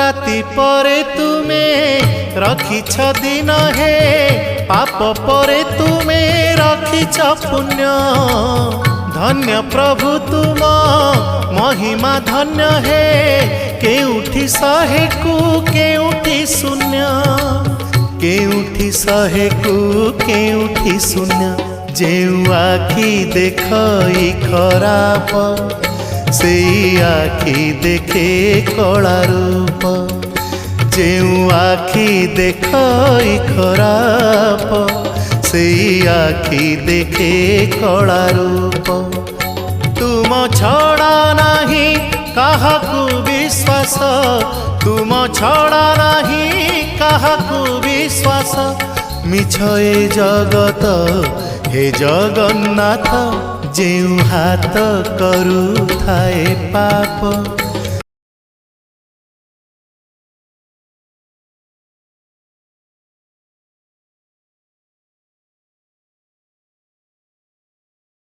राति परे तुमे रखिछ दिन हे पाप परे तुमे रखिछ पुण्य धन्य प्रभु तुम महिमा धन्य हे केउठी शहे को केउठी शून्य केउठी शहे को केउठी शून्य जेउ आखि देखई खराप से आखि देखे कला रूप जेउ आखि देखई खराप से आखि देखे कला रूप तुम छड़ा नहीं काहाकू विश्वास तुम छड़ा नहीं काहाकू विश्वास मिछ ए जगत हे जगन्नाथ जेउ हाथ करू थाए पाप।